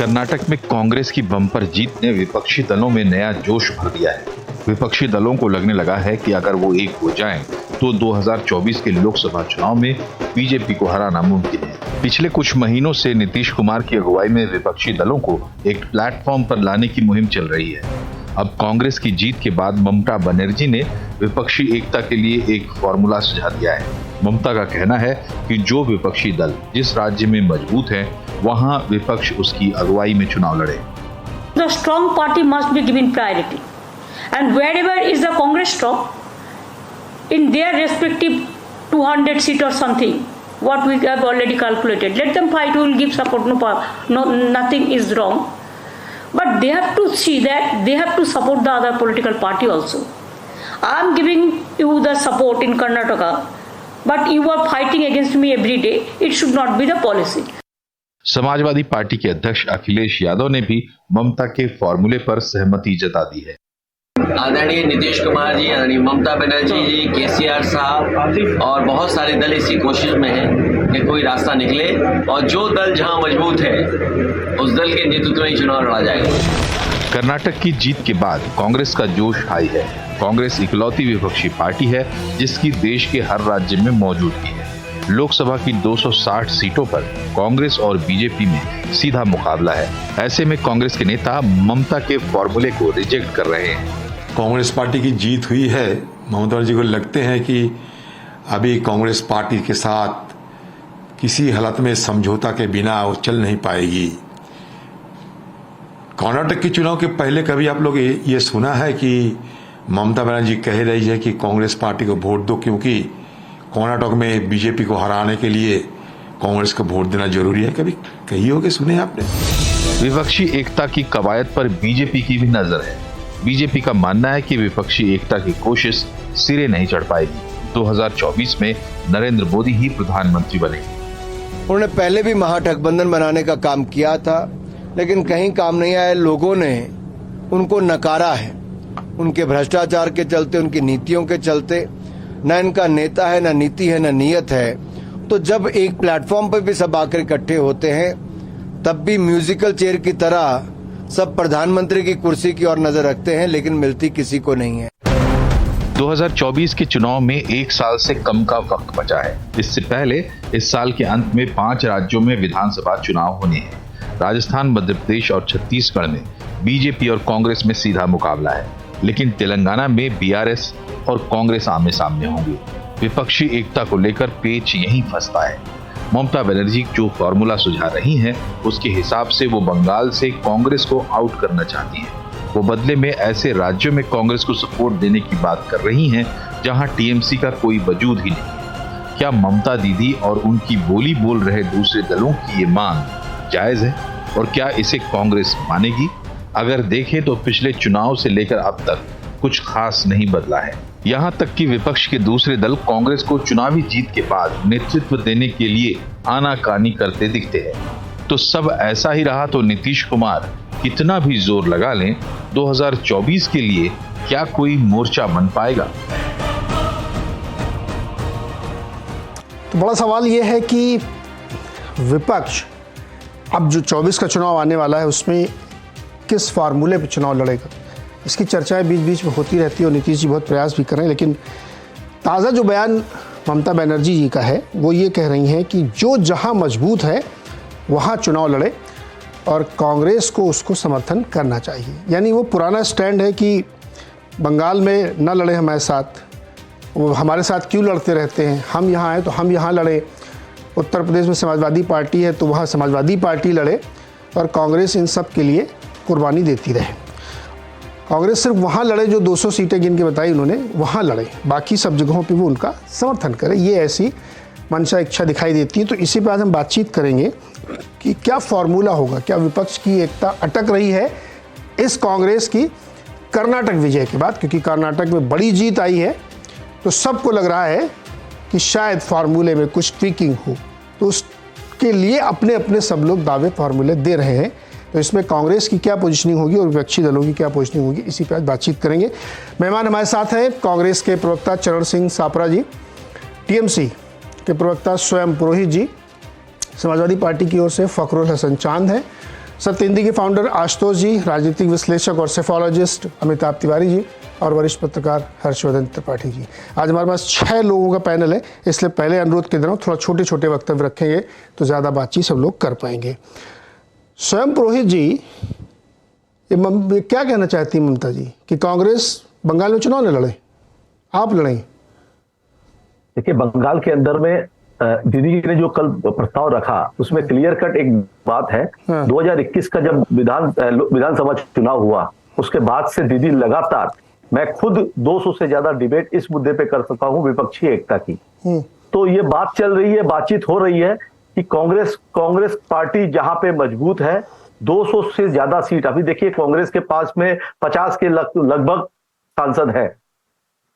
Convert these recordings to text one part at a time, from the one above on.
कर्नाटक में कांग्रेस की बम्पर जीत ने विपक्षी दलों में नया जोश भर दिया है। विपक्षी दलों को लगने लगा है कि अगर वो एक हो जाएं, तो 2024 के लोकसभा चुनाव में बीजेपी को हराना मुमकिन है। पिछले कुछ महीनों से नीतीश कुमार की अगुवाई में विपक्षी दलों को एक प्लेटफॉर्म पर लाने की मुहिम चल रही है। अब कांग्रेस की जीत के बाद ममता बनर्जी ने विपक्षी एकता के लिए एक फॉर्मूला सुझा दिया है। ममता का कहना है कि जो विपक्षी दल जिस राज्य में मजबूत है, वहां विपक्ष उसकी अगुवाई में चुनाव लड़े। The strong party must be given priority, and wherever is the Congress strong, in their respective 200 seat or something, what we have already calculated, let them fight. We will give support. No, nothing is wrong, but they have to see that they have to support the other political party also. I am giving you the support in Karnataka, but you are fighting against me every day. It should not be the policy. Samajwadi party के अध्यक्ष अखिलेश यादव ने भी ममता के फॉर्मूले पर सहमति जता दी है। आदरणीय नीतीश कुमार जी, आदरणीय ममता बनर्जी जी, केसीआर साहब और बहुत सारे दल इसी कोशिश में हैं कि कोई रास्ता निकले और जो दल जहां मजबूत है उस दल के नेतृत्व में चुनाव लड़ा जाएगा। कर्नाटक की जीत के बाद कांग्रेस का जोश हाई है। कांग्रेस इकलौती विपक्षी पार्टी है जिसकी देश के हर राज्य में मौजूदगी है। लोकसभा की 260 सीटों पर कांग्रेस और बीजेपी में सीधा मुकाबला है। ऐसे में कांग्रेस के नेता ममता के फॉर्मूले को रिजेक्ट कर रहे हैं। कांग्रेस पार्टी की जीत हुई है। ममता जी को लगते हैं कि अभी कांग्रेस पार्टी के साथ किसी हालत में समझौता के बिना वो चल नहीं पाएगी। कर्नाटक के चुनाव के पहले कभी आप लोग ये सुना है कि ममता बनर्जी कह रही है कि कांग्रेस पार्टी को वोट दो, क्योंकि कर्नाटक में बीजेपी को हराने के लिए कांग्रेस को वोट देना जरूरी है? कभी कही होगी, सुने आपने? विपक्षी एकता की कवायद पर बीजेपी की भी नजर है। बीजेपी का मानना है कि विपक्षी एकता की कोशिश सिरे नहीं चढ़ पाएगी। 2024 में नरेंद्र मोदी ही प्रधानमंत्री बनेंगे। उन्होंने पहले भी महागठबंधन बनाने का काम किया था, लेकिन कहीं काम नहीं आया। लोगों ने उनको नकारा है, उनके भ्रष्टाचार के चलते, उनकी नीतियों के चलते। न इनका नेता है, न नीति है, न नीयत है। तो जब एक प्लेटफॉर्म पर भी सब आकर इकट्ठे होते हैं, तब भी म्यूजिकल चेयर की तरह सब प्रधानमंत्री की कुर्सी की ओर नजर रखते हैं, लेकिन मिलती किसी को नहीं है। 2024 के चुनाव में एक साल से कम का वक्त बचा है। इससे पहले इस साल के अंत में 5 राज्यों में विधानसभा चुनाव होने हैं। राजस्थान, मध्य प्रदेश और छत्तीसगढ़ में बीजेपी और कांग्रेस में सीधा मुकाबला है, लेकिन तेलंगाना में बीआरएस और कांग्रेस आमने सामने होंगे। विपक्षी एकता को लेकर पेच यहीं फंसता है। ममता बनर्जी जो फॉर्मूला सुझा रही हैं, उसके हिसाब से वो बंगाल से कांग्रेस को आउट करना चाहती हैं। वो बदले में ऐसे राज्यों में कांग्रेस को सपोर्ट देने की बात कर रही हैं जहां टीएमसी का कोई वजूद ही नहीं है। क्या ममता दीदी और उनकी बोली बोल रहे दूसरे दलों की ये मांग जायज है, और क्या इसे कांग्रेस मानेगी? अगर देखें तो पिछले चुनाव से लेकर अब तक कुछ खास नहीं बदला है। यहाँ तक कि विपक्ष के दूसरे दल कांग्रेस को चुनावी जीत के बाद नेतृत्व देने के लिए आनाकानी करते दिखते हैं। तो सब ऐसा ही रहा तो नीतीश कुमार कितना भी जोर लगा लें, 2024 के लिए क्या कोई मोर्चा बन पाएगा? तो बड़ा सवाल यह है कि विपक्ष अब जो 24 का चुनाव आने वाला है उसमें किस फार्मूले पर चुनाव लड़ेगा। इसकी चर्चाएं बीच बीच में होती रहती है और नीतीश जी बहुत प्रयास भी कर रहे हैं। लेकिन ताज़ा जो बयान ममता बनर्जी जी का है वो ये कह रही हैं कि जो जहां मजबूत है वहां चुनाव लड़े और कांग्रेस को उसको समर्थन करना चाहिए। यानी वो पुराना स्टैंड है कि बंगाल में न लड़े हमारे साथ, वो हमारे साथ क्यों लड़ते रहते हैं, हम यहाँ आए तो हम यहाँ लड़े। उत्तर प्रदेश में समाजवादी पार्टी है तो वहाँ समाजवादी पार्टी लड़े और कांग्रेस इन सब के लिए कुर्बानी देती रहे। कांग्रेस सिर्फ वहाँ लड़े जो 200 सीटें गिन के बताई उन्होंने, वहाँ लड़े, बाकी सब जगहों पे वो उनका समर्थन करे। ये ऐसी मंशा इच्छा दिखाई देती है। तो इसी पर आज हम बातचीत करेंगे कि क्या फॉर्मूला होगा, क्या विपक्ष की एकता अटक रही है इस कांग्रेस की कर्नाटक विजय के बाद, क्योंकि कर्नाटक में बड़ी जीत आई है तो सबको लग रहा है कि शायद फार्मूले में कुछ ट्विकिंग हो। तो उसके लिए अपने अपने सब लोग दावे फार्मूले दे रहे हैं। तो इसमें कांग्रेस की क्या पोजीशनिंग होगी और विपक्षी दलों की क्या पोजीशनिंग होगी, इसी पर आज बातचीत करेंगे। मेहमान हमारे साथ हैं कांग्रेस के प्रवक्ता चरण सिंह सापरा जी, टीएमसी के प्रवक्ता स्वयं पुरोहित जी, समाजवादी पार्टी की ओर से फखरुल हसन चांद हैं सत्य हिंदी के फाउंडर आशुतोष जी, राजनीतिक विश्लेषक और सेफोलॉजिस्ट अमिताभ तिवारी जी और वरिष्ठ पत्रकार हर्षवर्धन त्रिपाठी जी। आज हमारे पास 6 लोगों का पैनल है, इसलिए पहले अनुरोध के दिनों थोड़ा छोटे छोटे वक्तव्य रखेंगे तो ज़्यादा बातचीत सब लोग कर पाएंगे। स्वयं पुरोहित जी, ये क्या कहना चाहती हैं ममता जी कि कांग्रेस बंगाल में चुनाव न लड़े, आप लड़ेंगे? देखिए, बंगाल के अंदर में दीदी ने जो कल प्रस्ताव रखा उसमें क्लियर कट एक बात है। 2021 का जब विधानसभा चुनाव हुआ उसके बाद से दीदी लगातार, मैं खुद 200 से ज्यादा डिबेट इस मुद्दे पे कर सका हूं विपक्षी एकता की। तो ये बात चल रही है, बातचीत हो रही है कि कांग्रेस पार्टी जहां पे मजबूत है, 200 से ज्यादा सीट, अभी देखिए कांग्रेस के पास में 50 के लगभग सांसद है,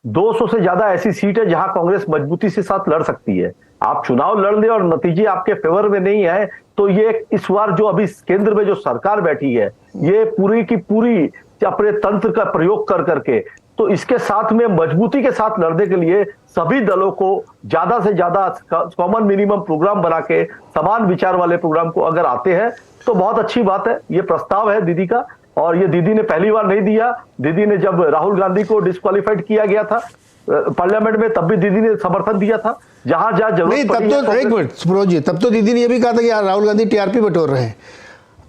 200 से ज्यादा ऐसी सीट है जहां कांग्रेस मजबूती से साथ लड़ सकती है। आप चुनाव लड़ ले और नतीजे आपके फेवर में नहीं है तो ये इस बार जो अभी केंद्र में जो सरकार बैठी है, ये पूरी की पूरी अपने तंत्र का प्रयोग कर करके, तो इसके साथ में मजबूती के साथ लड़ने के लिए सभी दलों को ज्यादा से ज्यादा कॉमन मिनिमम प्रोग्राम बना के समान विचार वाले प्रोग्राम को अगर आते हैं तो बहुत अच्छी बात है। ये प्रस्ताव है दीदी का, और ये दीदी ने पहली बार नहीं दिया। दीदी ने जब राहुल गांधी को डिस्क्वालीफाइड किया गया था पार्लियामेंट में, तब भी दीदी ने समर्थन दिया था। जहां जहां जरूरत नहीं, तब तो एक मिनट सुब्रोत जी, तब तो दीदी ने यह भी कहा था कि यार राहुल गांधी टीआरपी बटोर रहे हैं।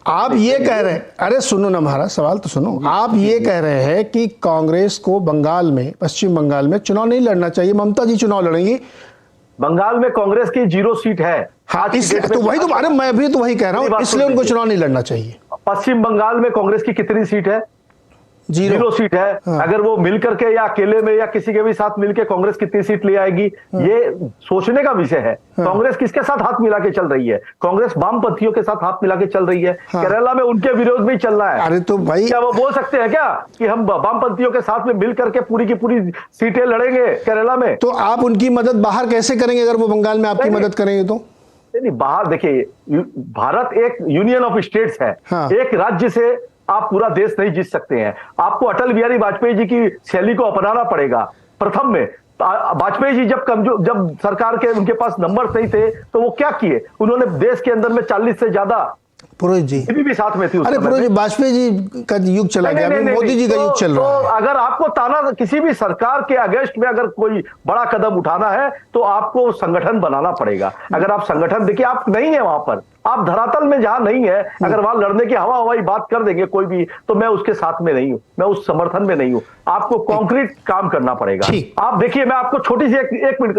आप ये कह रहे हैं, अरे सुनो ना महाराज, सवाल तो सुनो। आप ये कह रहे हैं कि कांग्रेस को बंगाल में, पश्चिम बंगाल में चुनाव नहीं लड़ना चाहिए, ममता जी चुनाव लड़ेंगी। बंगाल में कांग्रेस की 0 सीट है। हाँ, तो वही तो, अरे मैं भी तो वही कह रहा हूँ, इसलिए उनको चुनाव नहीं लड़ना चाहिए। पश्चिम बंगाल में कांग्रेस की कितनी सीट है? 0 सीट है। हाँ। अगर वो मिल करके या अकेले में या किसी के भी साथ मिलकर कांग्रेस कितनी सीट ले आएगी, ये सोचने का विषय है। हाँ। कांग्रेस किसके साथ हाथ मिला के चल रही है? कांग्रेस वामपंथियों के साथ हाथ मिला के चल रही है। हाँ। केरला में उनके विरोध में ही चल रहा है। अरे तो भाई, क्या वो बोल सकते हैं क्या कि हम वामपंथियों के साथ में मिल करके पूरी की पूरी सीटें लड़ेंगे केरला में? तो आप उनकी मदद बाहर कैसे करेंगे अगर वो बंगाल में आपकी मदद करेंगे तो? नहीं, बाहर देखिए, भारत एक यूनियन ऑफ स्टेट्स है। हाँ। एक राज्य से आप पूरा देश नहीं जीत सकते हैं। आपको अटल बिहारी वाजपेयी जी की शैली को अपनाना पड़ेगा। प्रथम में वाजपेयी जी जब सरकार के उनके पास नंबर नहीं थे तो वो क्या किए? उन्होंने देश के अंदर में 40 से ज्यादा, पुरोहित जी भी साथ में थी। अरे पुरोहित जी, वाजपेयी जी का युग चला गया, मोदी जी का युग चल रहा है। तो अगर आपको ताना किसी भी सरकार के अगेंस्ट में अगर कोई बड़ा कदम उठाना है तो आपको संगठन बनाना पड़ेगा। अगर आप संगठन, देखिए आप नहीं है वहां पर, आप धरातल में जहां नहीं है, अगर वहां लड़ने की हवाई बात कर देंगे कोई भी, तो मैं उसके साथ में नहीं हूं, मैं उस समर्थन में नहीं हूं। आपको कॉन्क्रीट काम करना पड़ेगा। आप देखिए, मैं आपको छोटी सी एक मिनट,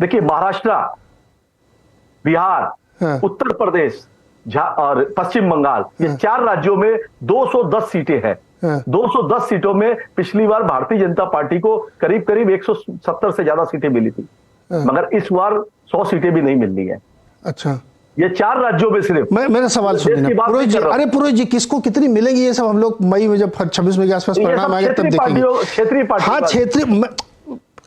देखिए महाराष्ट्र, बिहार, उत्तर प्रदेश और पश्चिम बंगाल, ये 4 राज्यों में 210 सीटें हैं। 210 सीटों में पिछली बार भारतीय जनता पार्टी को करीब करीब 170 से ज्यादा सीटें मिली थी, मगर इस बार 100 सीटें भी नहीं मिलनी है। अच्छा, ये 4 राज्यों में सिर्फ। मेरा सवाल सुनिए पुरोहित जी। अरे पुरोहित जी, किसको कितनी मिलेंगी ये सब हम लोग मई में, जब 26 मई के आसपास परिणाम आएगा तब देखेंगे। क्षेत्रीय पार्टी, हाँ क्षेत्रीय,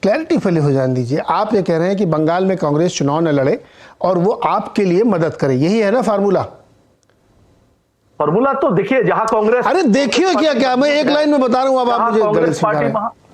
क्लैरिटी पहले हो जाने दीजिए। आप ये कह रहे हैं कि बंगाल में कांग्रेस चुनाव न लड़े और वो आपके लिए मदद करे, यही है ना फार्मूला? फार्मूला तो देखिए, जहां कांग्रेस, अरे देखिए क्या मैं एक लाइन में बता रहा हूं, अब आप मुझे कांग्रेस पार्टी,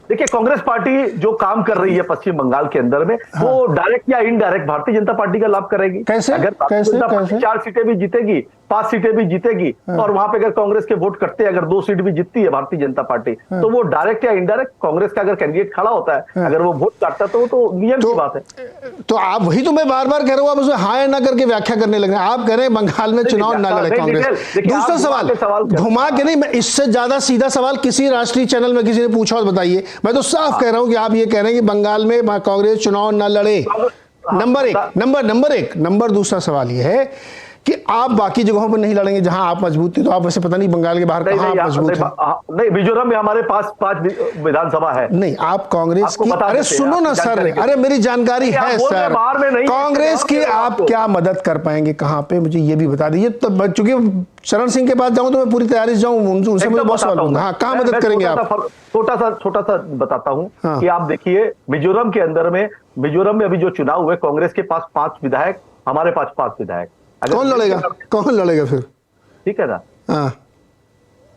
देखिए कांग्रेस पार्टी जो काम कर रही है पश्चिम बंगाल के अंदर में, हाँ। वो डायरेक्ट या इनडायरेक्ट भारतीय जनता पार्टी का लाभ करेगी। कैसे? अगर भारतीय जनता पार्टी 4 सीटें भी जीतेगी, 5 सीटें भी जीतेगी, हाँ। और वहां पे अगर कांग्रेस के वोट कटते हैं, अगर 2 सीट भी जीतती है भारतीय जनता पार्टी, हाँ। तो वो डायरेक्ट या इनडायरेक्ट कांग्रेस का अगर कैंडिडेट खड़ा होता है, हाँ। अगर वो वोट काटता है तो नियम की बात है। तो आप वही तो मैं बार बार कह रहा हूँ, आप उसमें हाँ या ना करके व्याख्या करने लगे। आप कह रहे हैं बंगाल में चुनाव ना लड़े कांग्रेस। दूसरा सवाल घुमा के नहीं, मैं इससे ज्यादा सीधा सवाल किसी राष्ट्रीय चैनल में किसी ने पूछा और बताइए। मैं तो साफ कह रहा हूं कि आप ये कह रहे हैं कि बंगाल में कांग्रेस चुनाव न लड़े, नंबर एक। नंबर दूसरा सवाल ये है कि आप बाकी जगहों पर नहीं लड़ेंगे जहां आप मजबूत थे, तो आप वैसे पता नहीं बंगाल के बाहर कहां आप मजबूत हैं। नहीं, मिजोरम में हमारे पास 5 विधानसभा है। नहीं, आप कांग्रेस की, अरे सुनो ना सर, अरे मेरी जानकारी है सर, कांग्रेस की आप क्या मदद कर पाएंगे, कहां पे, मुझे ये भी बता दीजिए। तो चूंकि चरण सिंह के पास जाऊं तो मैं पूरी तैयारी से जाऊं, उनसे मुझे बहुत सवाल पूछना। हाँ, कहां मदद करेंगे आप? छोटा सा बताता हूं कि आप देखिए, मिजोरम के अंदर में, मिजोरम में अभी जो चुनाव हुए, कांग्रेस के पास 5 विधायक, हमारे पास 5 विधायक। कौन लड़ेगा फिर? ठीक है ना? हाँ,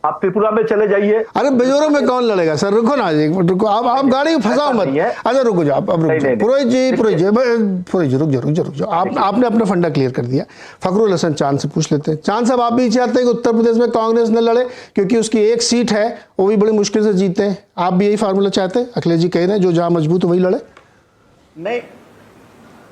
आप त्रिपुरा में चले जाइए। अरे मिजोरम में कौन लड़ेगा सर? रुको ना एक मिनट, रुको, आप गाड़ी में फंसाओ मत। अच्छा रुको जाओ, अब रुक जाओ पुरोहित जी, रुक जाओ। आपने अपना फंडा क्लियर कर दिया। फखरुल हसन चांद से पूछ लेते हैं। चांद साहब, आप भी चाहते हैं कि उत्तर प्रदेश में कांग्रेस न लड़े क्योंकि उसकी एक सीट है, वो भी बड़ी मुश्किल से जीते हैं? आप भी यही फार्मूला चाहते हैं? अखिलेश जी कह रहे हैं जो जहां मजबूत है वही लड़े। नहीं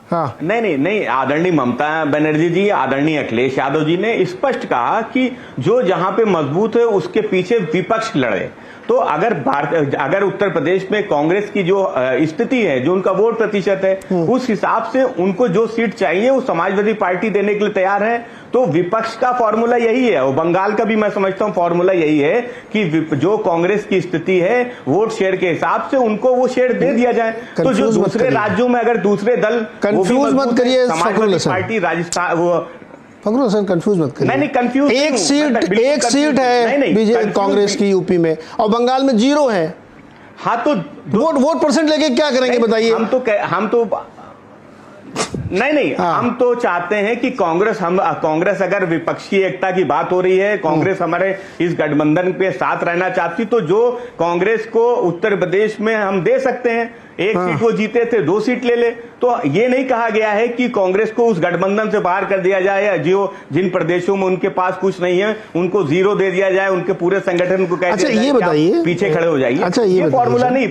हाँ, नहीं, आदरणीय ममता बनर्जी जी, आदरणीय अखिलेश यादव जी ने स्पष्ट कहा कि जो जहां पे मजबूत है उसके पीछे विपक्ष लड़े। तो अगर उत्तर प्रदेश में कांग्रेस की जो स्थिति है, जो उनका वोट प्रतिशत है, उस हिसाब से उनको जो सीट चाहिए वो समाजवादी पार्टी देने के लिए तैयार है। तो विपक्ष का फॉर्मूला यही है, और बंगाल का भी मैं समझता हूं फॉर्मूला यही है कि जो कांग्रेस की स्थिति है वोट शेयर के हिसाब से उनको वो शेयर दे दिया जाए। तो जो दूसरे राज्यों में अगर दूसरे दल, कंफ्यूज मत करिए समाजवादी पार्टी राजस्थान, वो फखरुल हसन कंफ्यूज मत करिए। नहीं कंफ्यूज, एक सीट है बीजेपी कांग्रेस की यूपी में, और बंगाल में 0 है। हाँ तो वोट परसेंट लेके क्या करेंगे बताइए? हम तो नहीं हाँ। हम तो चाहते हैं कि कांग्रेस अगर विपक्षी एकता की बात हो रही है, कांग्रेस हमारे इस गठबंधन पे साथ रहना चाहती, तो जो कांग्रेस को उत्तर प्रदेश में हम दे सकते हैं, एक सीट वो जीते थे, 2 सीट ले ले। तो ये नहीं कहा गया है कि कांग्रेस को उस गठबंधन से बाहर कर दिया जाए, या जिन प्रदेशों में उनके पास कुछ नहीं है उनको 0 दे दिया जाए, उनके पूरे संगठन को कह दिया जाए ये बताइए पीछे खड़े हो जाइए। अच्छा ये फॉर्मूला नहीं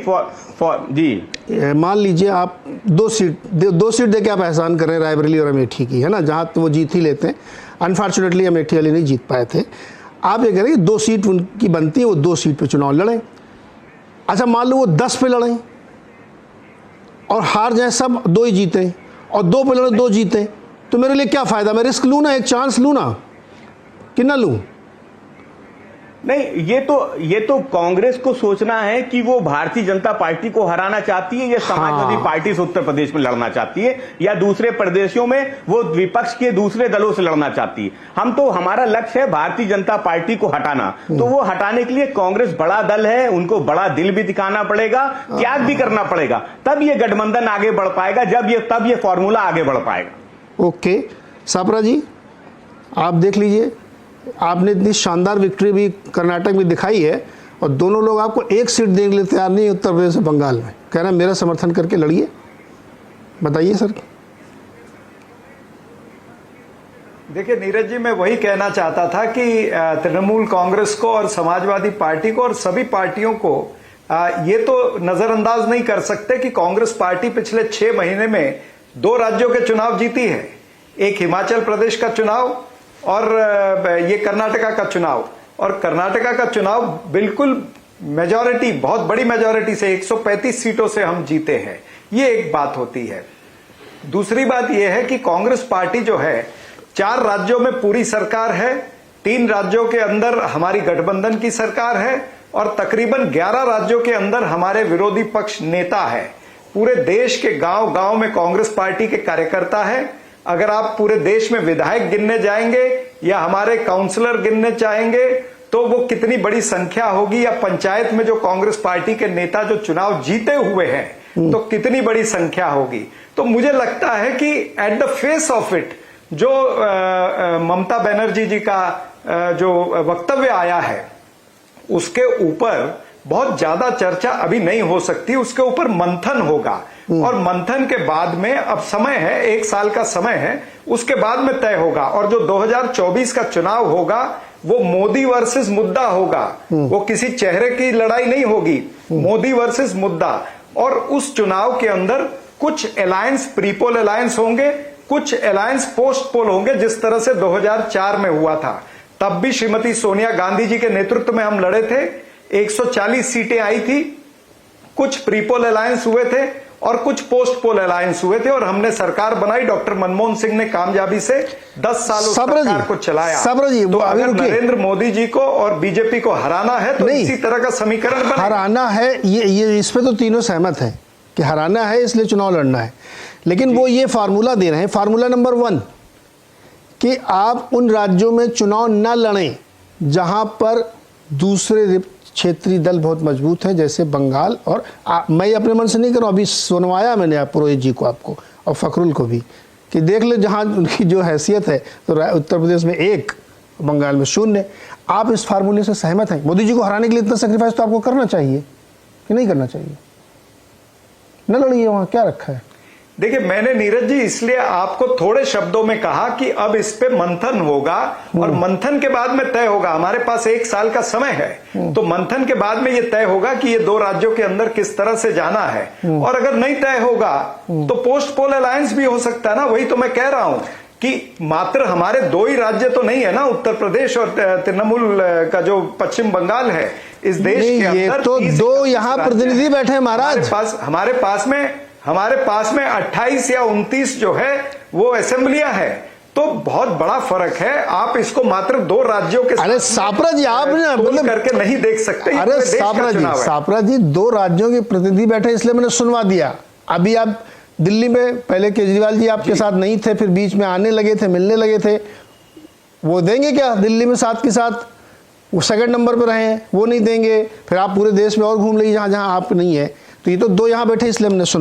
जी। मान लीजिए आप 2 सीट दे के आप एहसान कर रहे हैं रायबरेली और अमेठी की, है ना, जहां तो वो जीत ही लेते हैं। अनफॉर्चुनेटली अमेठी वाले नहीं जीत पाए थे। आप ये कह रहे हैं 2 सीट उनकी बनती है, वो 2 सीट पे चुनाव लड़े। अच्छा मान लो वो 10 पे लड़े और हार जाए सब, 2 ही जीते, और 2 पे लड़े 2 जीते, तो मेरे लिए क्या फायदा? मैं रिस्क लूँ ना, एक चांस लूँ ना, कि ना लूँ? नहीं, ये तो कांग्रेस को सोचना है कि वो भारतीय जनता पार्टी को हराना चाहती है, या समाजवादी पार्टी से उत्तर प्रदेश में लड़ना चाहती है, या दूसरे प्रदेशों में वो विपक्ष के दूसरे दलों से लड़ना चाहती है। हमारा लक्ष्य है भारतीय जनता पार्टी को हटाना। तो वो हटाने के लिए कांग्रेस बड़ा दल है, उनको बड़ा दिल भी दिखाना पड़ेगा, त्याग भी करना पड़ेगा, तब ये गठबंधन आगे बढ़ पाएगा, तब ये फॉर्मूला आगे बढ़ पाएगा। ओके सापरा जी, आप देख लीजिए, आपने इतनी शानदार विक्ट्री भी कर्नाटक में दिखाई है, और दोनों लोग आपको एक सीट देने के लिए तैयार नहीं, उत्तर प्रदेश और बंगाल में, कह रहे हैं मेरा समर्थन करके लड़िए। बताइए सर। देखिए नीरज जी, मैं वही कहना चाहता था कि तृणमूल कांग्रेस को और समाजवादी पार्टी को और सभी पार्टियों को ये तो नजरअंदाज नहीं कर सकते कि कांग्रेस पार्टी पिछले 6 महीने में 2 राज्यों के चुनाव जीती है, एक हिमाचल प्रदेश का चुनाव और ये कर्नाटका का चुनाव। और कर्नाटका का चुनाव बिल्कुल मेजॉरिटी, बहुत बड़ी मेजॉरिटी से 135 सीटों से हम जीते हैं। ये एक बात होती है। दूसरी बात यह है कि कांग्रेस पार्टी जो है 4 राज्यों में पूरी सरकार है, 3 राज्यों के अंदर हमारी गठबंधन की सरकार है, और तकरीबन 11 राज्यों के अंदर हमारे विरोधी पक्ष नेता है। पूरे देश के गांव गांव में कांग्रेस पार्टी के कार्यकर्ता है। अगर आप पूरे देश में विधायक गिनने जाएंगे या हमारे काउंसलर गिनने चाहेंगे तो वो कितनी बड़ी संख्या होगी, या पंचायत में जो कांग्रेस पार्टी के नेता जो चुनाव जीते हुए हैं तो कितनी बड़ी संख्या होगी। तो मुझे लगता है कि at the face of it जो ममता बनर्जी जी का जो वक्तव्य आया है उसके ऊपर बहुत ज्यादा चर्चा अभी नहीं हो सकती, उसके ऊपर मंथन होगा, और मंथन के बाद में अब समय है, 1 साल का समय है, उसके बाद में तय होगा। और जो 2024 का चुनाव होगा वो मोदी वर्सेस मुद्दा होगा, वो किसी चेहरे की लड़ाई नहीं होगी, मोदी वर्सेस मुद्दा। और उस चुनाव के अंदर कुछ अलायंस प्रीपोल अलायंस होंगे, कुछ अलायंस पोस्ट पोल होंगे, जिस तरह से 2004 में हुआ था। तब भी श्रीमती सोनिया गांधी जी के नेतृत्व में हम लड़े थे, 140 सीटें आई थी, कुछ प्रीपोल अलायंस हुए थे और कुछ पोस्ट पोल अलायंस हुए थे, और हमने सरकार बनाई। डॉक्टर मनमोहन सिंह ने कामयाबी से 10 साल सरकार को चलाया। तो अगर नरेंद्र मोदी जी को और बीजेपी को हराना है तो इसी तरह का समीकरण बने। हराना है, ये इस पे तो तीनों सहमत हैं कि हराना है, इसलिए चुनाव लड़ना है। लेकिन वो ये फार्मूला दे रहे हैं, फार्मूला नंबर 1, कि आप उन राज्यों में चुनाव न लड़ें जहां पर दूसरे क्षेत्रीय दल बहुत मजबूत हैं, जैसे बंगाल। और मैं अपने मन से नहीं कर रहा हूं, अभी सुनवाया मैंने पुरोहित जी को, आपको और फखरुल को भी, कि देख ले जहां उनकी जो हैसियत है, तो उत्तर प्रदेश में 1 बंगाल में 0। आप इस फार्मूले से सहमत हैं? मोदी जी को हराने के लिए इतना सेक्रीफाइस तो आपको करना चाहिए कि नहीं करना चाहिए? न लड़िए, वहां क्या रखा है? देखिए, मैंने नीरज जी इसलिए आपको थोड़े शब्दों में कहा कि अब इस पे मंथन होगा और मंथन के बाद में तय होगा। हमारे पास 1 साल का समय है, तो मंथन के बाद में ये तय होगा कि ये 2 राज्यों के अंदर किस तरह से जाना है। और अगर नहीं तय होगा तो पोस्ट पोल अलायंस भी हो सकता है ना। वही तो मैं कह रहा हूं कि मात्र हमारे 2 ही राज्य तो नहीं है ना, उत्तर प्रदेश और तृणमूल का जो पश्चिम बंगाल है इस देश के अंदर। ये तो 2 यहाँ प्रतिनिधि बैठे हैं महाराज। हमारे पास में 28 या 29 जो है वो असेंबलियां हैं, तो बहुत बड़ा फर्क है। आप इसको मात्र 2 राज्यों के अरे सापरा जी, आप बोल करके नहीं देख सकते। अरे सापरा जी 2 राज्यों के प्रतिनिधि बैठे, इसलिए मैंने सुनवा दिया। अभी आप दिल्ली में, पहले केजरीवाल जी आपके साथ नहीं थे, फिर बीच में आने लगे थे, मिलने लगे थे, वो देंगे क्या दिल्ली में साथ के साथ? वो सेकंड नंबर पर रहे हैं, वो नहीं देंगे। फिर आप पूरे देश में और घूम लीजिए जहां जहां आप नहीं है। तो ये तो 2 यहाँ बैठे, इसलिए हमने सुना।